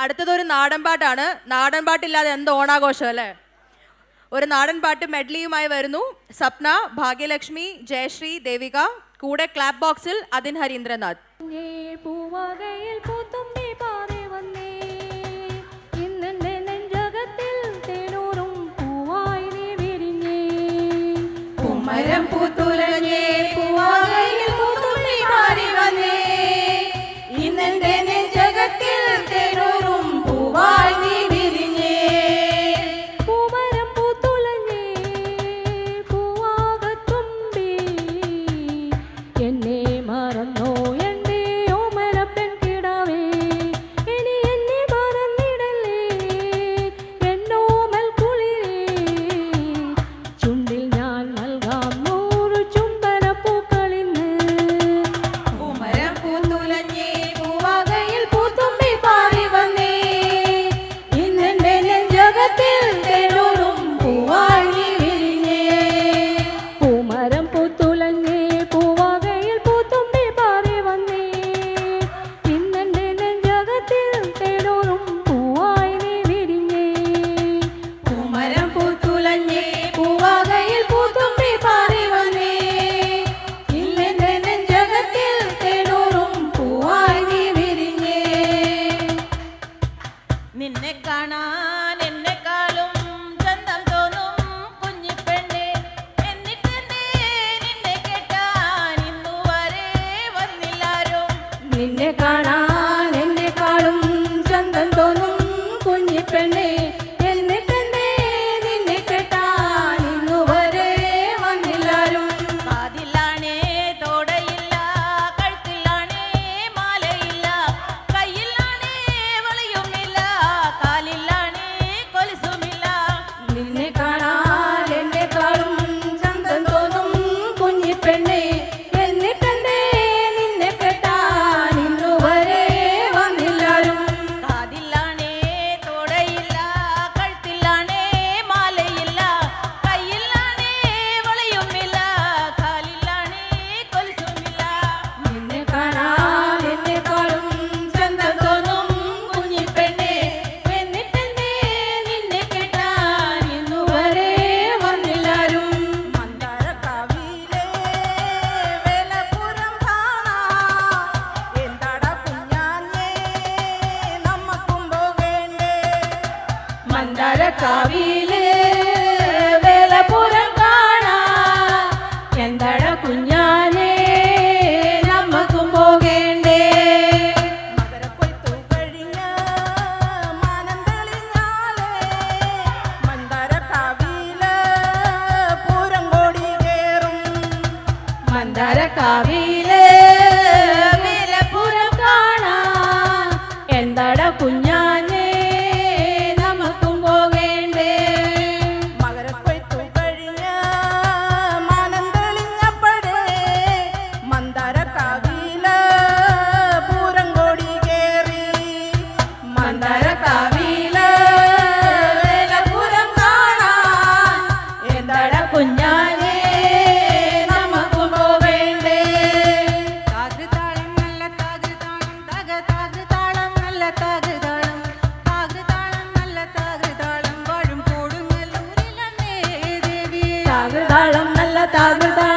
അടുത്തതൊരു നാടൻ പാട്ടാണ്. നാടൻ പാട്ടില്ലാതെ എന്ത് ഓണാഘോഷം അല്ലേ? ഒരു നാടൻ പാട്ട് മെഡ്ലിയുമായി വരുന്നു. സപ്ന, ഭാഗ്യലക്ഷ്മി, ജയശ്രീ, ദേവിക, കൂടെ ക്ലാപ്പ് ബോക്സിൽ അതിൻ ഹരീന്ദ്രനാഥ്. നിന്നെ കാണാൻ എന്നെക്കാളും ചന്തം തോന്നും കുഞ്ഞിപ്പെണ്ണെ, എന്നിട്ടെന്നെ നിന്നെ കേട്ടാൻ ഇന്നുവരെ വന്നില്ലാരും. നിന്നെ കാണാൻ എന്നെക്കാളും ചന്തം തോന്നും കുഞ്ഞിപ്പെണ്ണെ, എന്നിട്ടെന്നെ നിന്നെ കേട്ടാൻ ഇന്നുവരെ വന്നില്ലാരും. കാതിലാണേ തോടയില്ല, കഴുത്തിലാണേ മാലയില്ല, കയ്യിലാണേ വളയുമില്ല, കാലിലാണേ കൊലുസുമില്ല. നിന്നെ കാണാൻ എന്നെക്കാളും ചന്തം തോന്നും കുഞ്ഞിപ്പെണ്ണെ, എന്നിട്ടെന്നെ നിന്നെ കേട്ടാൻ ഇന്നുവരെ വന്നില്ലാരും. കാതിലാണേ തോടയില്ല, കഴുത്തിലാണേ മാലയില്ല, കയ്യിലാണേ വളയുമില്ല, കാലിലാണേ കൊലുസുമില്ല. നിന്നെ കാണാൻ എന്നെക്കാളും ചന്തം തോന്നും കുഞ്ഞിപ്പെണ്ണെ, എന്നിട്ടെന്നെ നിന്നെ കേട്ടാൻ ഇന്നുവരെ വന്നില്ലാരും. മന്ദാരക്കാവിലെ വേലപുരം കാണാൻ എന്താടാ കുഞ്ഞാഞ്ഞേ നമ്മക്കും പോകേണ്ടേ. മന്ദാരക്കാവിലെ വേലപുരം കാണാൻ എന്തട കുഞ്ഞാനേ നമ്മക്കും പോകേണ്ടേ. മകരക്കൊയ്ത്തു കഴിഞ്ഞ് മാനം തെളിഞ്ഞാലേ മന്ദാരക്കാവിലെ പൂരം കോടി കേറും. മന്ദാരക്കാവിലെ വേലപുരം കാണാൻ എന്തട കുഞ്ഞാനേ നമുക്കും പോകേണ്ടേ. മകരക്കൊയ്ത്തു കഴിഞ്ഞ് മാനം തെളിഞ്ഞപ്പോഴേ മന്ദാരക്കാവിലെ പൂരം കോടി കേറി. മന്ദാരക്കാവിലെ വേലപുരം കാണാൻ എന്തട കുഞ്ഞാനേ നമുക്കും പോകേണ്ടേ. താകൃതാളം നല്ല താകൃതാളം താകൃതാളം നല്ല താകൃതാളം താകൃതാളം നല്ല താകൃതാളം വാഴും കൊടുങ്ങല്ലൂരിലന്നേ ദേവി. താകൃതാളം നല്ല താകൃതാളം